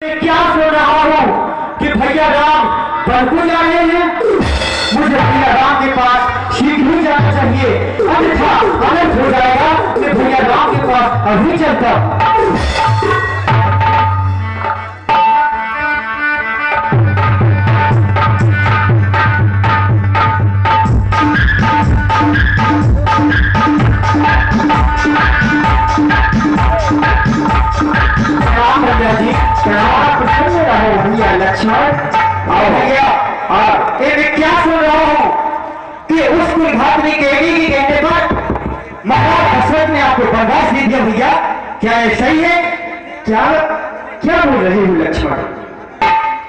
क्या सुन रहा हूँ कि भैया राम बरकू जा रहे हैं। मुझे भैया राम के पास शीघ्र ही जाना चाहिए, अन्यथा अनर्थ हो जाएगा कि भैया राम के पास अभी चलता। भैया लक्ष्मण और भैया क्या सुन रहा हूँ कि उस कुलघातनी केवी की कहने पर महाराज दशरथ ने आपको बर्दाश्त दे दिया। भैया क्या ये सही है? क्या क्या बोल रहे हो लक्ष्मण?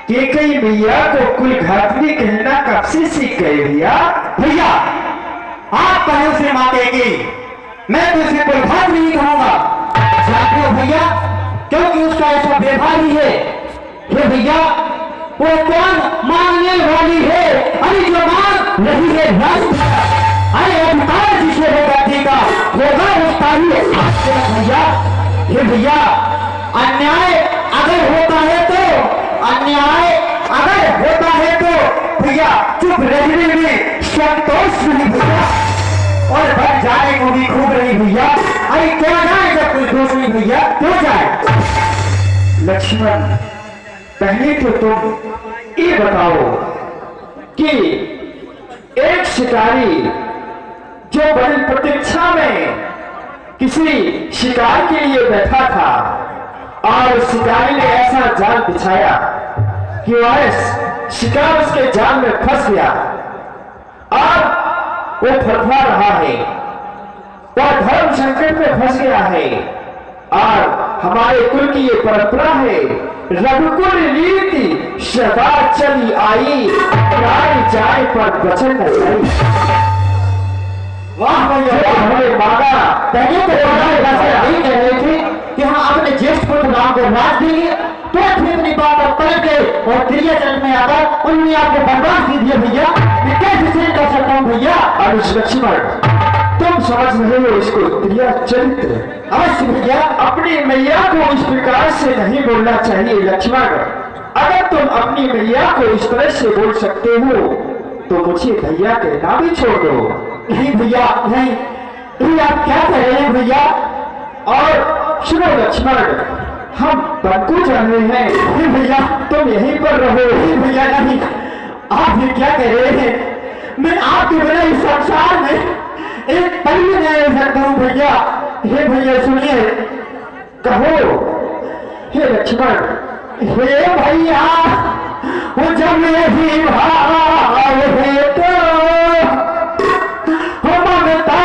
केकई भैया को कुलघातनी कहना कब से सीख गए भैया? भैया आप कहे उसे मातेगी, मैं तो उसे कुलघातनी नहीं कहूंगा। जानते हो भैया, क्योंकि उसका ऐसा व्यवहार ही है। हे भैया वो कौन मांगने वाली है? अरे जो मांग रही है अरे अधिकार जिसे होगा देगा होगा उसका ही भैया। हे भैया अन्याय अगर होता है तो भैया चुप रहने में संतोष नहीं भैया, और बच जाने को भी खूब रही भैया। अरे क्या जाए जब कोई दोष नहीं भैया, क्यों जाए? लक्ष्मण पहले तो तुम ये बताओ कि एक शिकारी जो बड़ी प्रतीक्षा में किसी शिकार के लिए बैठा था और शिकारी ने ऐसा जाल बिछाया कि वह शिकार उसके जाल में फंस गया और वो फड़फड़ा रहा है, वह धर्म संकट में फंस गया है। और हमारे कुल की ये परंपरा है, रघुकुल रीति सदा चली आई, राय जाए पर वचन न जाई। वाह भैया हमें मांगा पहले तो यही कह रहे थे कि हम अपने ज्येष्ठ पुत्र राम को राज देंगे, तो इतनी बात पलट गए और क्रिया चरण में आकर उन्होंने आपको बर्बाद दे दिया। भैया मैं कैसे कर सकता हूँ भैया? और लक्ष्मण तुम समझ रहे हो इसको क्रिया चरित्र? अवश्य भैया, अपनी मैया को इस प्रकार से नहीं बोलना चाहिए लक्ष्मण। अगर तुम अपनी मैया को इस तरह से बोल सकते हो तो मुझे भैया कहना भी छोड़ दो। नहीं भैया नहीं, आप क्या कह रहे हैं भैया? और सुनो लक्ष्मण, हम बरकू जा रहे हैं। भैया तुम यहीं पर रहो। भैया नहीं, आप ये क्या कह रहे हैं? मैं आपके बिना इस संसार में एक पल भी नहीं रह सकता हूँ भैया। हे भैया सुनिए, कहो। हे लक्ष्मण, हे भैया वो जब यही भाव है तो ममता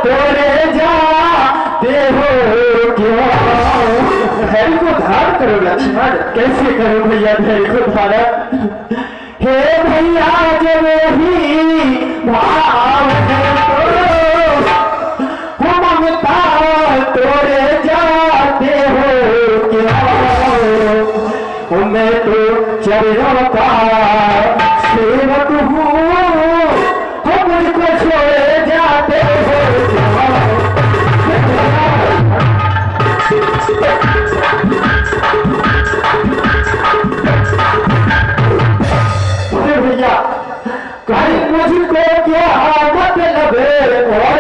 तोड़े जाते हो क्यों? धैर्य को धारण करो लक्ष्मण। कैसे करो भैया धैर्य को धारण? हे भैया जब यही भाव है तोड़े जाते हो क्यों? मैं तो चरणों का सेवक हूँ, मुझको छोड़े जाते हो भैया। कहीं मुझको क्या मतलब और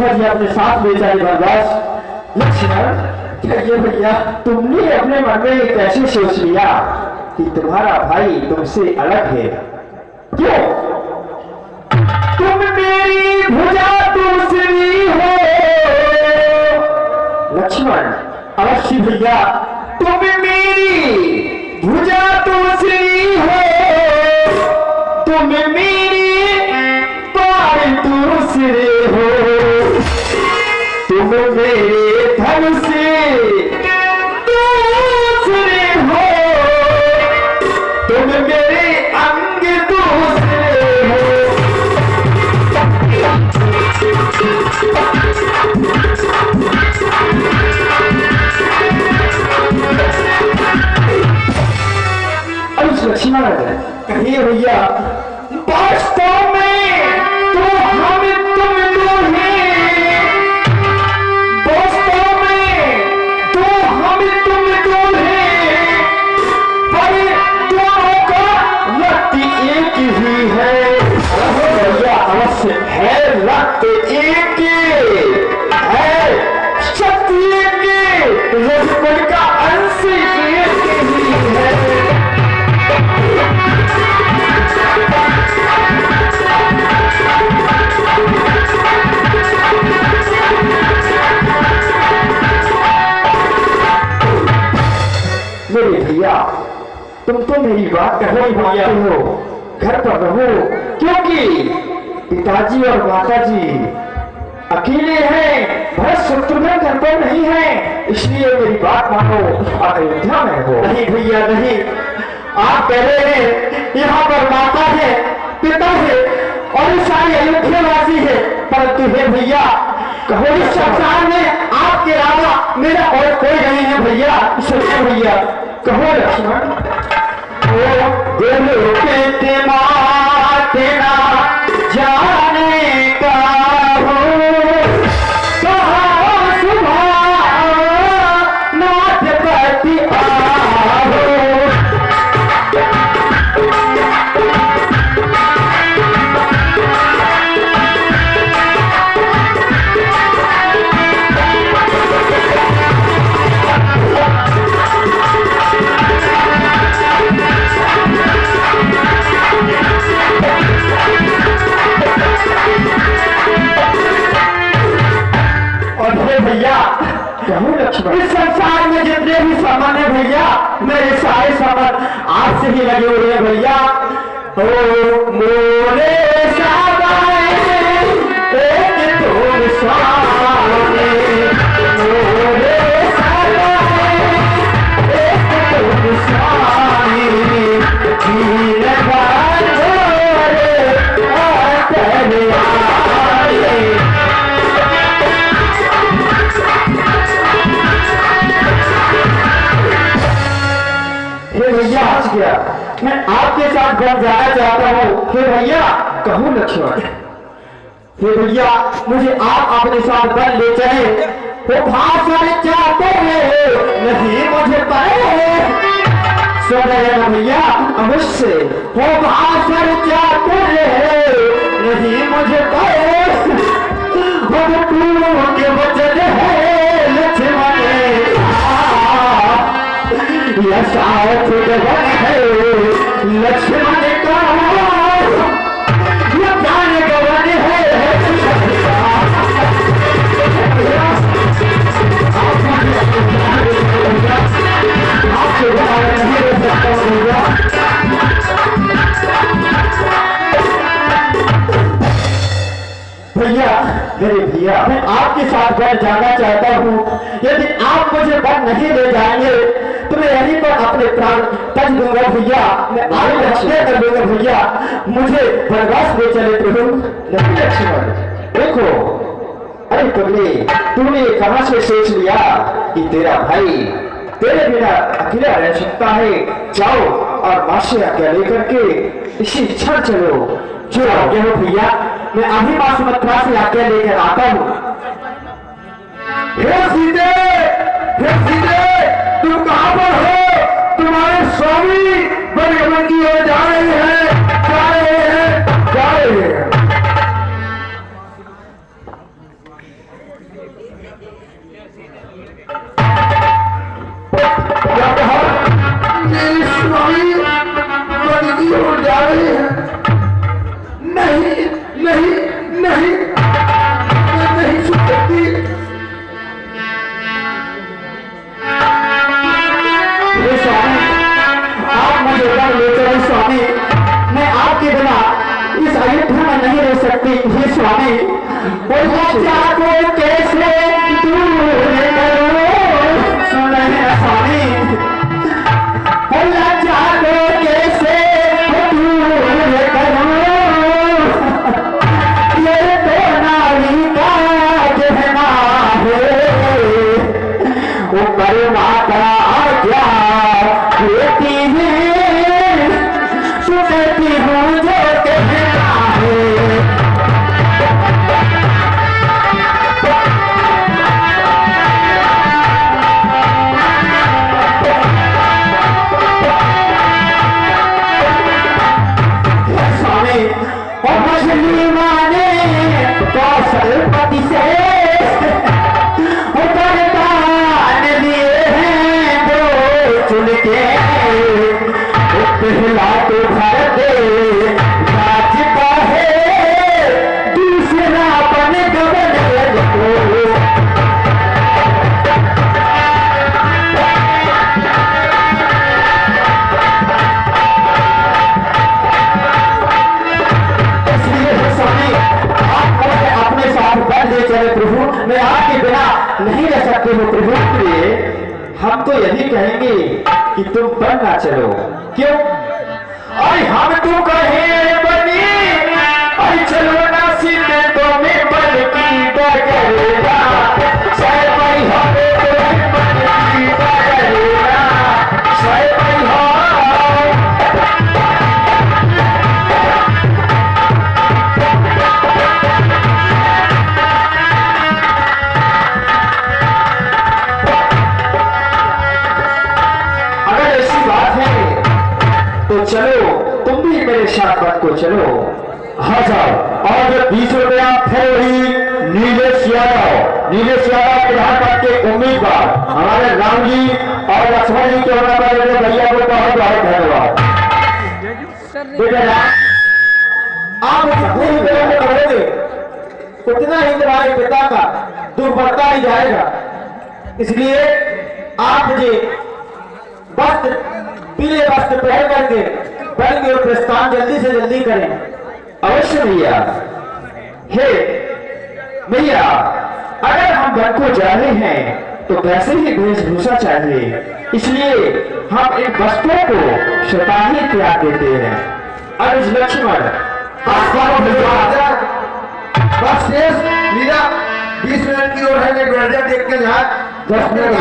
से अपने साथ ले जाए बर्दाश्त। लक्ष्मण कहिए भैया, तुमने अपने मन में कैसे सोच लिया कि तुम्हारा भाई तुमसे अलग है? क्यों? तुम मेरी भुजा दूसरी हो लक्ष्मण। अवश्य भैया, तुम मेरी भुजा दूसरी हो, तुम मेरी पार दूसरे हो, तुम मेरे धन से दूसरे हो, तुम मेरे अंग दूसरे हो। तुम तो मेरी बात कहो ही भैया हो, घर पर रहो, क्योंकि पिताजी और माताजी अकेले हैं, भरत शत्रुघ्न घर पर नहीं है, इसलिए मेरी बात मानो, अयोध्या में रहो। नहीं भैया नहीं, आप कह रहे हैं यहाँ पर माता है, पिता है और सारी अयोध्यावासी है, परंतु हे भैया कहो इस संसार में आपके अलावा मेरा और कोई नहीं है भैया। सुनिए भैया, कहो लक्ष्मण। ओ दिल के तेरा जाने का हो, कहाँ सुबह नाथ पति आओ। भैया इस संसार में जितने भी सामान है भैया, मेरे सारे सामान आपसे ही लगे हुए हैं भैया। ओ मोरे सावन एक तुम स्वामी, मोरे सावन एक तुम स्वामी, दीन बंधुरे आतन आए। भैया आज गया, मैं आपके साथ घर जाना चाहता हूँ। हे भैया कहो लक्ष्मण। हे भैया मुझे आप अपने साथ घर ले चले। वो भाषण चाहते हैं नहीं मुझे पाए, सुन रहे ना भैया? अवश्य। वो भाषण चाहते हैं नहीं मुझे पाए, हम तू के वचन है लक्ष्मण यह साथ गगन है लक्ष्मण का, यह ज्ञान गगन है। आपके बारे नहीं रह सकता होगा। भैया मेरे भैया मैं आपके साथ घर जाना चाहता हूँ, यदि आप मुझे घर नहीं ले जाएंगे तो मैं यहीं पर अपने प्राण तज दूंगा भैया। मैं आगे हत्या कर दूंगा भैया, मुझे वनवास ले चले प्रभु। नहीं लक्ष्मण देखो, अरे तूने कहां से सोच लिया कि तेरा भाई तेरे बिना अकेला रह सकता है? जाओ और मां से आज्ञा लेकर के इसी क्षण चलो। जो आज्ञा हो भैया, मैं अभी मां सुमित्रा से आज्ञा लेकर आता हूँ। हे सीते, हे सीते, तुम कहां पर हो? तुम्हारे स्वामी बड़े की ओर जा रहे हैं, जा रहे हैं, जा रहे हैं। क्या कहा? मेरे स्वामी बड़े की ओर जा रहे हैं। नहीं नहीं नहीं, मैं नहीं सुन सकती। स्वामी आप मुझे घर ले चले स्वामी, मैं आपके बिना इस अयोध्या में नहीं रह सकती। हे स्वामी लज्जा को कैसे दूर करो, सुन रहे हैं स्वामी? लज्जा को कैसे दूर करो, ये तो नारी का कहना है, वो परमात्मा आज्ञा देती है, सुनती हूँ जो कहना है। नहीं रह सकते हो प्रभु प्रिय, हम तो यही कहेंगे कि तुम बन ना चलो। क्यों? अरे हम तो कहे बनी, अरे चलो ना सीधे तो में बन की डगरेगा, शायद भाई हमें तो बन की डगरेगा, शायद भाई हो। अगर ऐसी बात है तो चलो, तुम भी मेरे साथ बन को चलो। हाँ साहब, और 20 रुपया थैली नीलेश यादव प्रधानमंत्री के उम्मीदवार हमारे राम जी और लक्ष्मण जी के होने वाले भैया को बहुत बहुत धन्यवाद। बेटा आप करोगे उतना ही तुम्हारे पिता का दुख बढ़ता ही जाएगा, इसलिए आप मुझे वस्त्र पीले वस्त्र पहन करके बन और प्रस्थान जल्दी से जल्दी करें। अवश्य भैया। हे भैया, अगर हम वन को जा रहे हैं तो वैसे ही वेशभूषा चाहिए, इसलिए हम इन वस्त्रों को स्वतः ही त्याग देते हैं। अर्ज लक्ष्मण, बस शेष लीला 20 मिनट की ओर है, देख के यहाँ 10 मिनट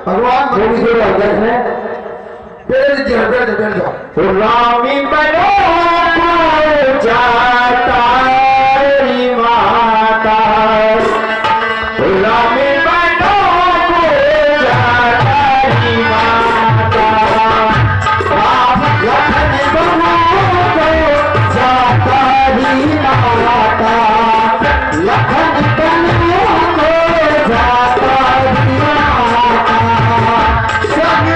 भगवान बैठ जाओ। रामी बनो जाता माता, रामी बनो जाता माता, लखन बनो जाता माता, लखन बनो जाता माता, संग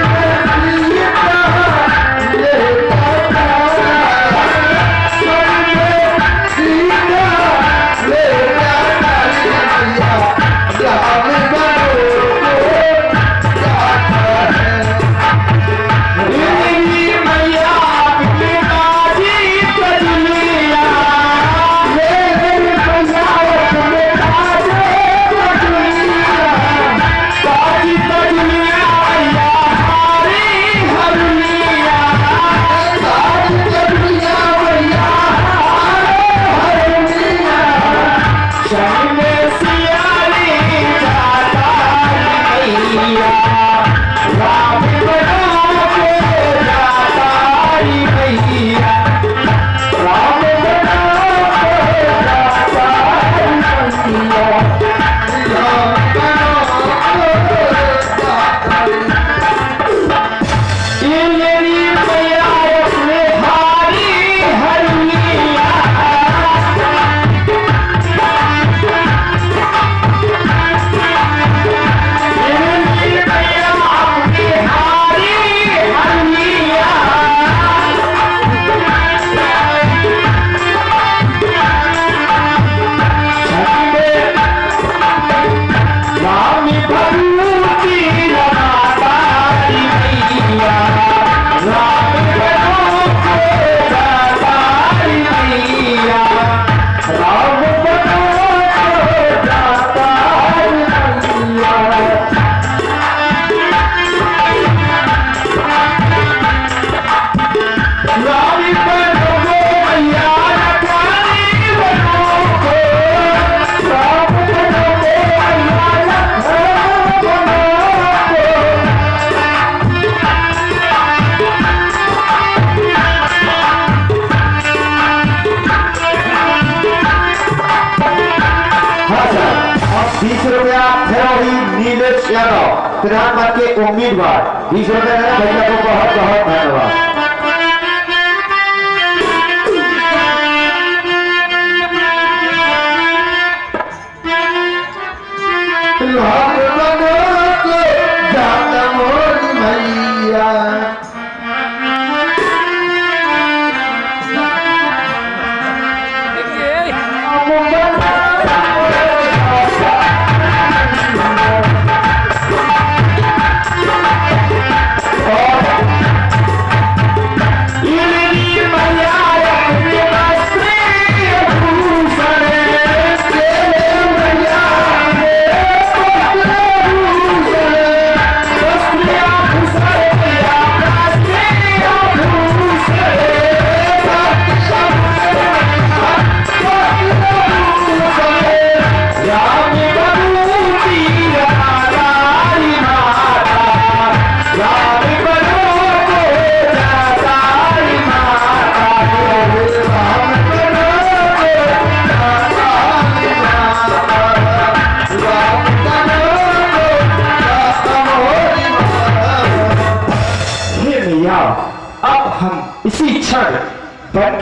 नीलेश यादव प्रधानमंत्री के उम्मीदवार 20 रुपए भैया को बहुत बहुत धन्यवाद।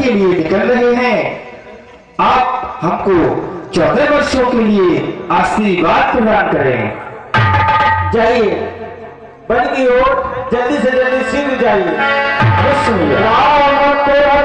के लिए निकल रहे हैं। आप हमको 14 वर्षों के लिए आशीर्वाद प्रदान करें। जाइए बन की ओर जल्दी से जल्दी शीघ्र जाइए। राम तेरा